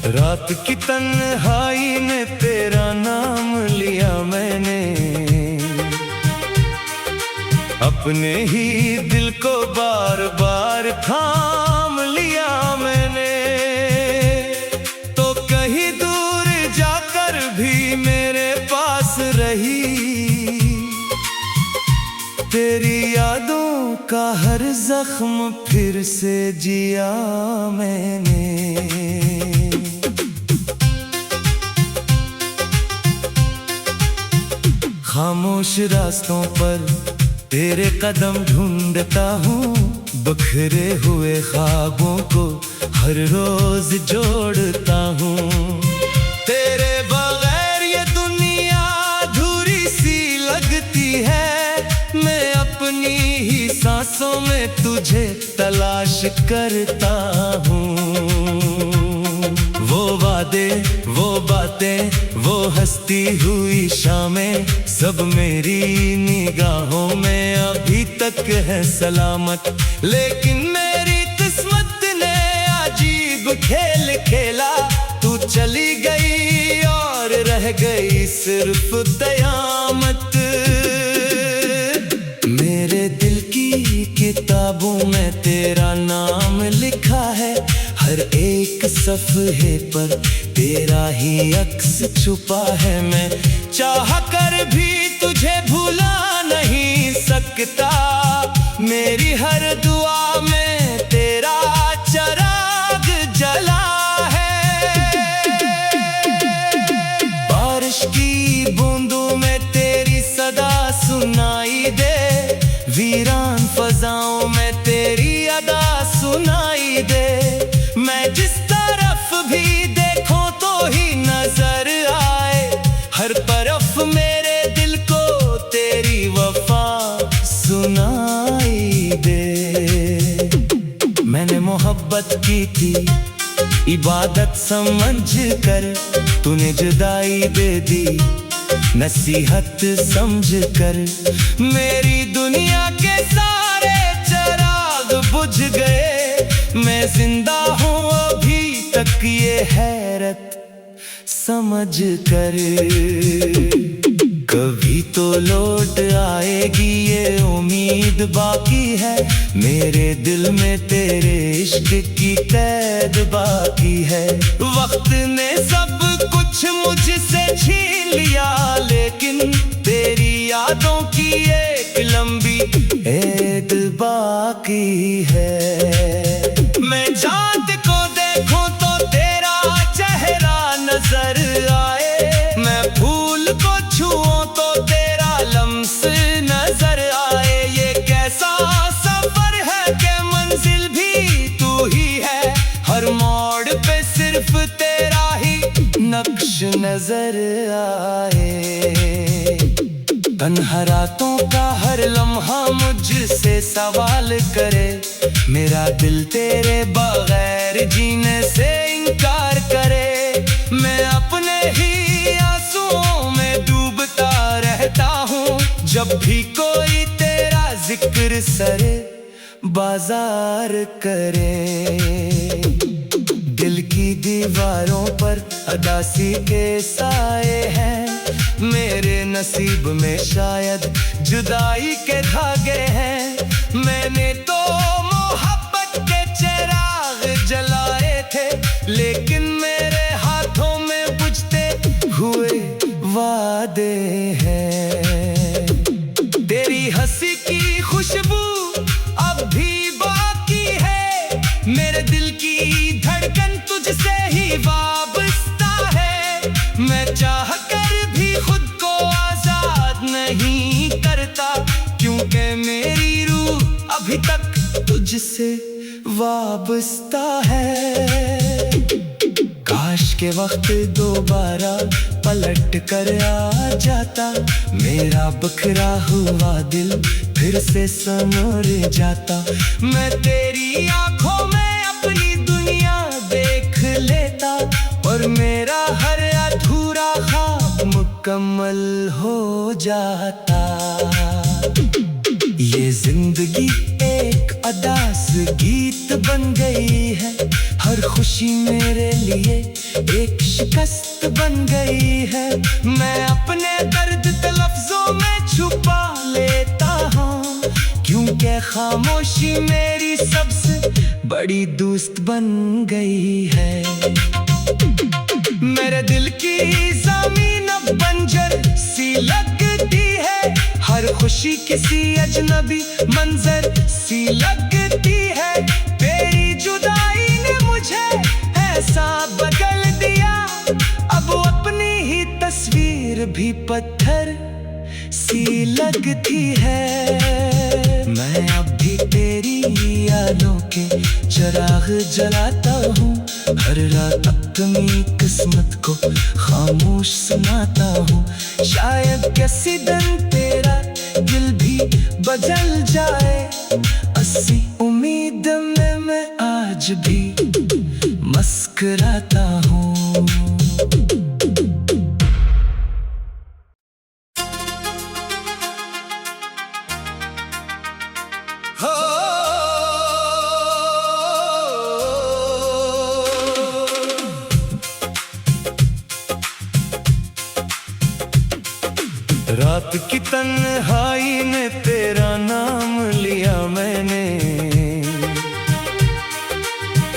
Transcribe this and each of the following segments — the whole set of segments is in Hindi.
रात की तन्हाई में तेरा नाम लिया मैंने, अपने ही दिल को बार बार थाम लिया मैंने। तो कहीं दूर जाकर भी मेरे पास रही, तेरी यादों का हर जख्म फिर से जिया मैंने। खामोश रास्तों पर तेरे कदम ढूंढता हूँ, बिखरे हुए ख्वाबों को हर रोज जोड़ता हूँ। तेरे बगैर ये दुनिया अधूरी सी लगती है, मैं अपनी ही सांसों में तुझे तलाश करता हूँ। वो वादे, वो बातें, वो हंसती हुई शामें, सब मेरी निगाहों में अभी तक है सलामत। लेकिन मेरी किस्मत ने अजीब खेल खेला, तू चली गई और रह गई सिर्फ कयामत। मेरे दिल की किताबों में तेरा नाम लिखा है, हर एक सफ़हे पर तेरा ही अक्स छुपा है। मैं चाह कर भी तुझे भूला नहीं सकता, मेरी हर दुआ में तेरा चिराग जला है। बारिश की बूंदों में तेरी सदा सुनाई दे, वीरान फजाओं में तेरी अदा सुनाई दे। मैं जिस तरफ भी देखूं तो ही नजर आए, हर तरफ मेरे दिल को तेरी वफा सुनाई दे। मैंने मोहब्बत की थी इबादत समझ कर, तूने जुदाई दे दी नसीहत समझ कर। मेरी दुनिया के सारे चिराग बुझ गए, मैं जिंदा हूँ अभी तक ये हैरत समझ कर। कभी तो लौट आएगी ये उम्मीद बाकी है, मेरे दिल में तेरे इश्क की कैद बाकी है। वक्त ने सब कुछ मुझसे छीन लिया, लेकिन तेरी यादों की एक लंबी ऐद बाकी है। मैं चांद को देखूं तो तेरा चेहरा नजर आए, मैं फूल को छूऊं तो तेरा लम्स नजर आए। ये कैसा सफर है कि मंजिल भी तू ही है, हर मोड़ पे सिर्फ तेरा ही नक्श नजर आए। तन्हा रातों का हर लम्हा मुझसे सवाल करे, मेरा दिल तेरे बगैर जीने से इनकार करे। मैं अपने ही आंसुओं में डूबता रहता हूँ, जब भी कोई तेरा जिक्र सरे बाजार करे। दिल की दीवारों पर अदासी के साए हैं, मेरे नसीब में शायद जुदाई के धागे हैं। मैंने तो मोहब्बत के चिराग जलाए थे, लेकिन मेरे हाथों में बुझते हुए वादे हैं। तेरी हंसी की खुशबू अब भी बाकी है, मेरे दिल की धड़कन तुझसे ही वाबस्ता है। मैं चाह कर भी खुद को आजाद नहीं करता, क्योंकि मेरी रूह अभी तक तुझसे वाबस्ता है। काश के वक्त दोबारा पलट कर आ जाता, मेरा बिखरा हुआ दिल फिर से संवर जाता। मैं तेरी आंखों में अपनी दुनिया देख लेता, और मेरा हर अधूरा ख्वाब मुकम्मल हो जाता। ये जिंदगी एक अदास गीत बन गई है, हर खुशी मेरे लिए एक शिकस्त बन गई है। मैं अपने दर्द लफ्जों में छुपा लेता हूँ, क्योंकि खामोशी मेरी सबसे बड़ी दोस्त बन गई है। मेरे दिल की ज़मीन अब बंजर सी लगती है, हर खुशी किसी अजनबी मंजर सी लगती है। तेरी जुदाई ने मुझे ऐसा बदल दिया, अब अपनी ही तस्वीर भी पत्थर सी लगती है। मैं अब भी तेरी यादों के चिराग जलाता हूँ, हर रात अपनी किस्मत को खामोश सुनाता हूँ। शायद किसी दिन तेरा दिल भी बदल जाए, ऐसी उम्मीद में मैं आज भी मुस्कुराता हूँ। रात की तन्हाई में तेरा नाम लिया मैंने,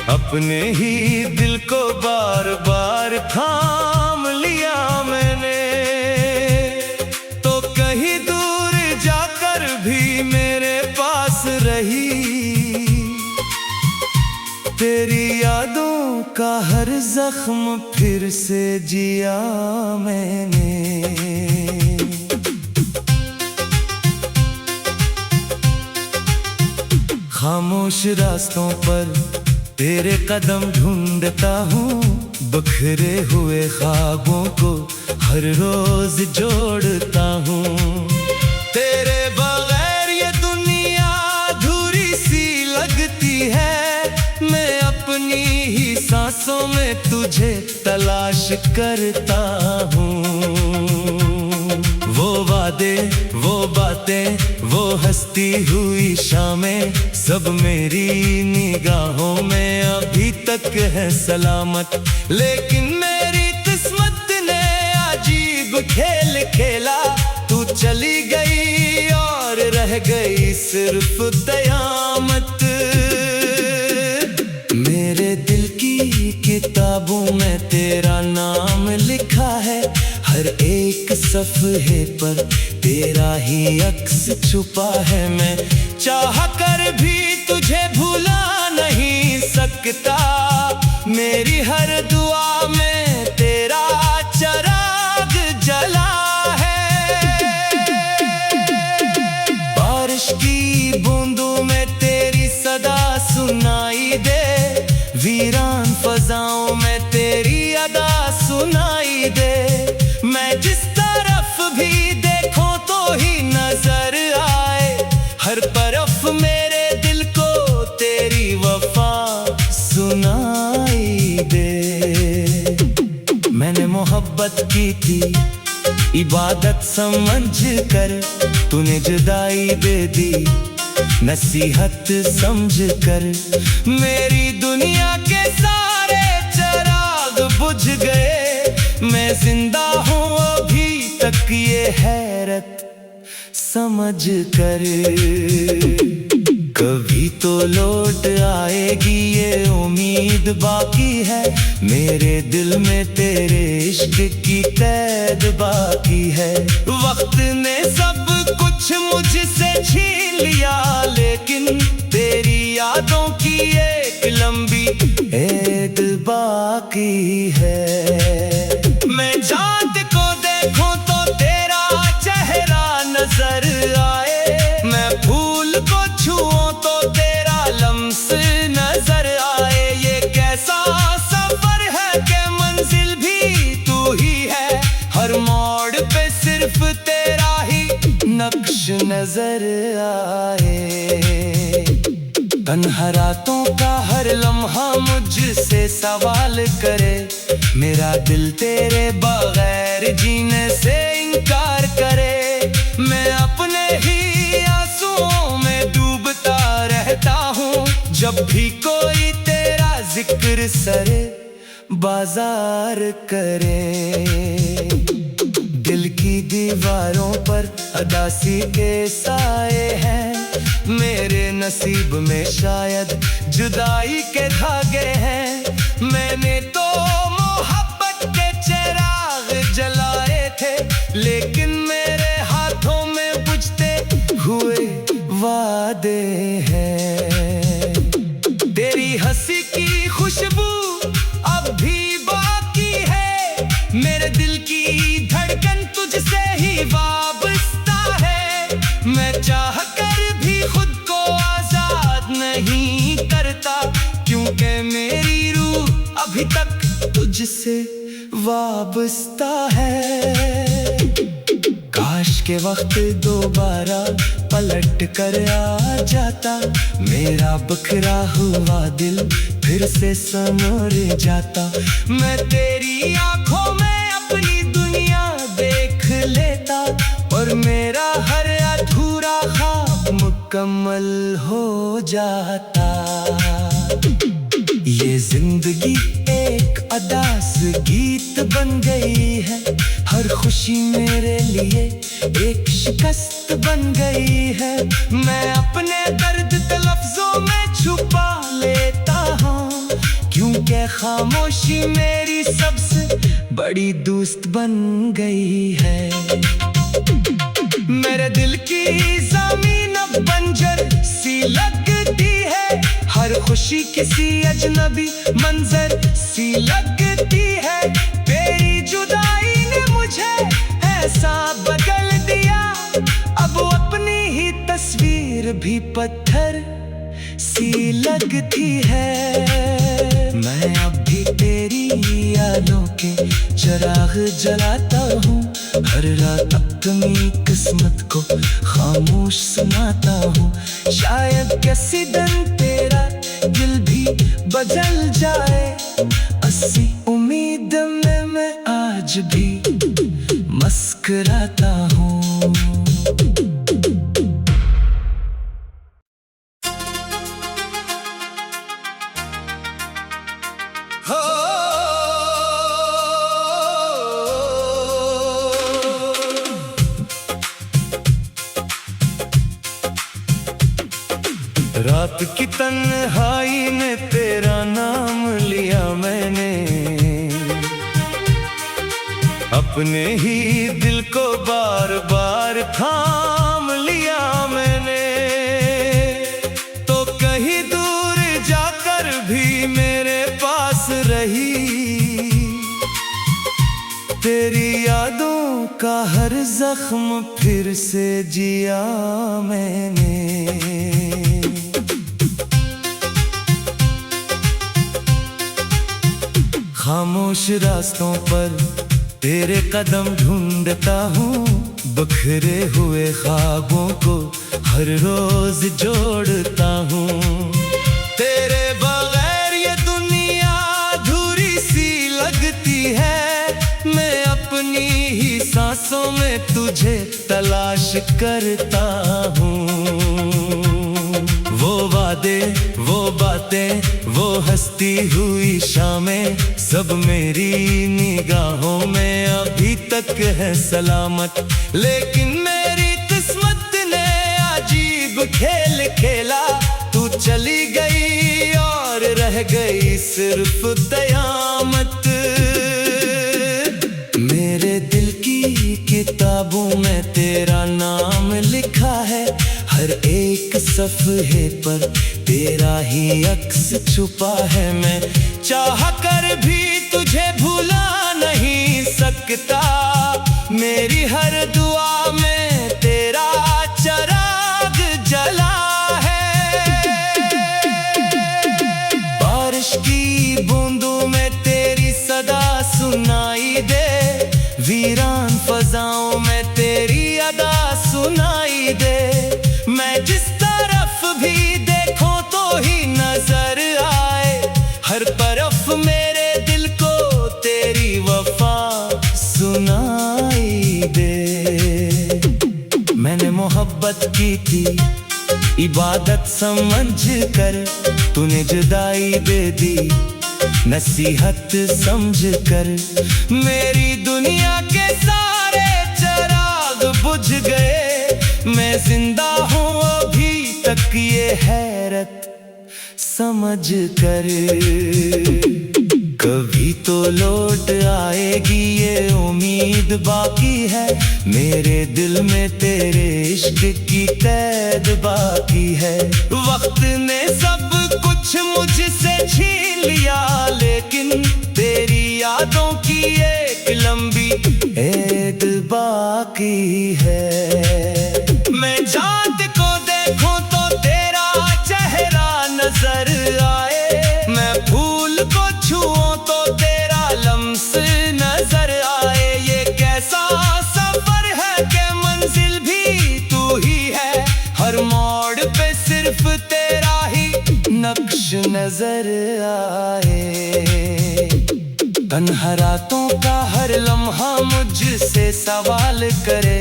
अपने ही दिल को बार बार थाम लिया मैंने। तो कहीं दूर जाकर भी मेरे पास रही, तेरी यादों का हर जख्म फिर से जिया मैंने। खामोश रास्तों पर तेरे कदम ढूंढता हूँ, बिखरे हुए ख्वाबों को हर रोज जोड़ता हूँ। तेरे बगैर ये दुनिया अधूरी सी लगती है, मैं अपनी ही सांसों में तुझे तलाश करता हूँ। वो वादे, वो बातें, वो हंसती हुई शामें, सब मेरी निगाहों में अभी तक है सलामत। लेकिन मेरी किस्मत ने अजीब खेल खेला, तू चली गई और रह गई सिर्फ कयामत। मेरे दिल की किताबों में तेरा नाम लिखा है, हर एक सफ़हे पर तेरा ही अक्स छुपा है। मैं चाह कर भी तुझे भुला नहीं सकता, मेरी हर दुआ में तेरा चिराग जला है। बारिश की बूंदों में तेरी सदा सुनाई दे, वीरान फजाओं में तेरी अदा सुनाई दे। मैं जिस तरफ भी देखूं तो ही नजर आए, हर तरफ मेरे दिल को तेरी वफा सुनाई दे। मैंने मोहब्बत की थी इबादत समझ कर, तूने जुदाई दे दी नसीहत समझ कर। मेरी दुनिया के सारे चिराग बुझ गए, मैं जिंदा हूँ अभी तक ये हैरत समझ कर। कभी तो लौट आएगी ये उम्मीद बाकी है, मेरे दिल में तेरे इश्क की कैद बाकी है। वक्त ने सब कुछ मुझसे छीन लिया, लेकिन तेरी यादों की एक लंबी ऐद बाकी है। मैं चांद को देखूं तो तेरा चेहरा नजर आए, मैं फूल को छुऊं तो तेरा लम्स नजर आए। ये कैसा सफर है कि मंजिल भी तू ही है, हर मोड़ पे सिर्फ तेरा ही नक्श नजर आए। तन्हा रातों का हर लम्हा मुझसे सवाल करे, मेरा दिल तेरे बगैर जीने से इनकार करे। मैं अपने ही आंसुओं में डूबता रहता हूँ, जब भी कोई तेरा जिक्र सरे बाजार करें। दिल की दीवारों पर अदासी के साए हैं, मेरे नसीब में शायद जुदाई के धागे हैं। मैंने तो मोहब्बत के चिराग जलाए थे, लेकिन मेरे हाथों में बुझते हुए वादे हैं। तेरी हंसी की खुशबू अब भी बाकी है, मेरे दिल की धड़कन तुझसे ही वाबस्ता है। मैं चाह कर भी खुद को आजाद नहीं करता, क्योंकि मेरी रूह अभी तक तुझसे वाबस्ता है। काश के वक्त दोबारा पलट कर आ जाता, मेरा बिखरा हुआ दिल फिर से संवर जाता। मैं तेरी आंखों में अपनी दुनिया देख लेता, और मेरा हर अधूरा ख्वाब मुकम्मल हो जाता। ये जिंदगी एक अदास गीत बन गई है, हर खुशी मेरे लिए एक शिकस्त बन गई है। मैं अपने दर्द लफ्जों में छुपा लेता हूँ, क्योंकि खामोशी मेरी सबसे बड़ी दोस्त बन गई है। मेरे दिल की ज़मीन अब बंजर सी लगती है, हर खुशी किसी अजनबी मंजर सी लगती है। तेरी जुदाई ने मुझे ऐसा बदल दिया, अब अपनी ही तस्वीर भी पत्थर सी लगती है। मैं अब भी तेरी यादों के चिराग जलाता हूँ, हर रात अपनी किस्मत को खामोश सुनाता हूँ। शायद किसी दिन तेरा दिल भी बदल जाए, ऐसी उम्मीद में मैं आज भी मुस्कुराता हूँ। रात की तन्हाई में तेरा नाम लिया मैंने, अपने ही दिल को बार बार थाम लिया मैंने। तो कहीं दूर जाकर भी मेरे पास रही, तेरी यादों का हर जख्म फिर से जिया मैंने। खामोश रास्तों पर तेरे कदम ढूंढता हूँ, बिखरे हुए ख्वाबों को हर रोज जोड़ता हूँ। तेरे बगैर ये दुनिया अधूरी सी लगती है, मैं अपनी ही सांसों में तुझे तलाश करता हूँ। वो वादे, वो बातें, वो हंसती हुई शामें, सब मेरी निगाहों में अभी तक है सलामत। लेकिन मेरी किस्मत ने अजीब खेल खेला, तू चली गई और रह गई सिर्फ कयामत। मेरे दिल की किताबों में तेरा नाम लिखा है, हर एक सफ़हे पर तेरा ही अक्स छुपा है। मैं चाह कर भी तुझे भूला नहीं सकता, मेरी हर दुआ में तेरा चिराग जला है। बारिश की बूंदों में तेरी सदा सुनाई दे, वीरान फजाओं में तेरी अदा सुनाई दे। मैं जिस तरफ भी देखूं तो ही नजर आए, हर तरफ मेरे दिल को तेरी वफा सुनाई दे। मैंने मोहब्बत की थी इबादत समझ कर, तूने जुदाई दे दी नसीहत समझकर मेरी दुनिया के सारे चिराग बुझ गए। मैं जिंदा हूँ अभी तक ये हैरत समझ कर। कभी तो लौट आएगी ये उम्मीद बाकी है, मेरे दिल में तेरे इश्क की कैद बाकी है। वक्त ने सब कुछ मुझसे छीन लिया, लेकिन तेरी यादों की एक लंबी ऐद बाकी है। मैं चांद को देखूं तो तेरा चेहरा नजर आए, मैं फूल को छूऊं तो तेरा लम्स नजर आए। ये कैसा सफर है कि मंजिल भी तू ही है, हर मोड़ पे सिर्फ तेरा ही नक्श नजर आए। तन्हा रातों का हर लम्हा मुझसे सवाल करे,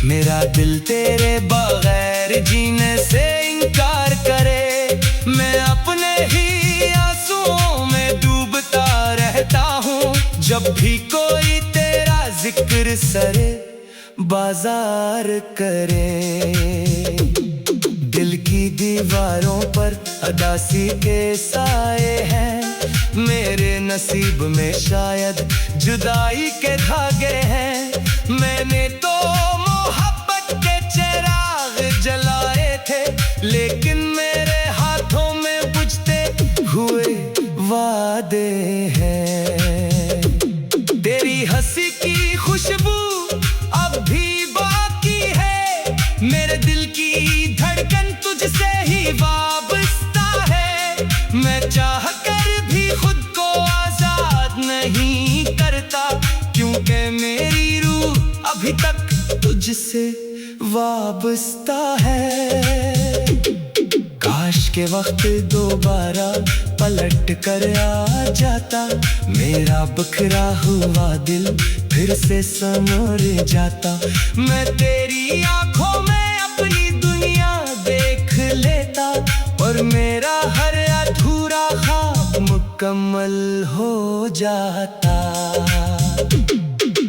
मेरा दिल तेरे बगैर जीने से इनकार करे। मैं अपने ही आंसुओं में डूबता रहता हूँ, जब भी कोई तेरा जिक्र सरे बाजार करे। दिल की दीवारों पर अदासी के साए हैं, मेरे नसीब में शायद जुदाई के धागे हैं। मैंने तो मोहब्बत के चिराग जलाए थे, लेकिन मेरे हाथों में बुझते हुए वादे हैं। तेरी हंसी की खुशबू अब भी बाकी है, मेरे दिल की धड़कन तुझसे ही वाबस्ता है। मैं चाह कर भी खुद को आजाद नहीं करता, क्योंकि मेरी रूह अभी तक तुझसे वाबस्ता है। काश के वक्त दोबारा पलट कर आ जाता, मेरा बिखरा हुआ दिल फिर से संवर जाता। मैं तेरी आंखों में अपनी दुनिया देख लेता, और मेरा हर अधूरा ख्वाब मुकम्मल हो जाता।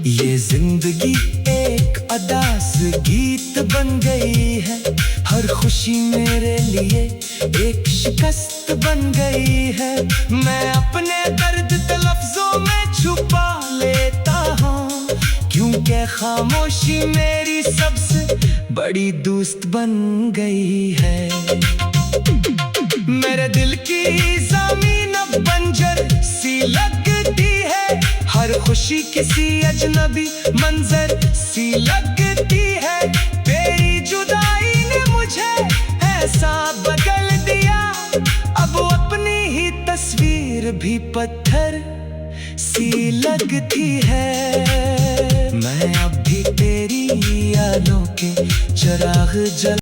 ये जिंदगी एक अदास गीत बन गई है, हर खुशी मेरे लिए एक शिकस्त बन गई है। मैं अपने दर्द लफ्जों में छुपा लेता हूँ, क्योंकि खामोशी मेरी सबसे बड़ी दोस्त बन गई है। मेरे दिल की ज़मीन अब बंजर सी लगती है, हर खुशी किसी अजनबी मंजर सी लगती है। तेरी जुदाई ने मुझे ऐसा बदल दिया, अब अपनी ही तस्वीर भी पत्थर सी लगती है। मैं अब भी तेरी यादों के चिराग जल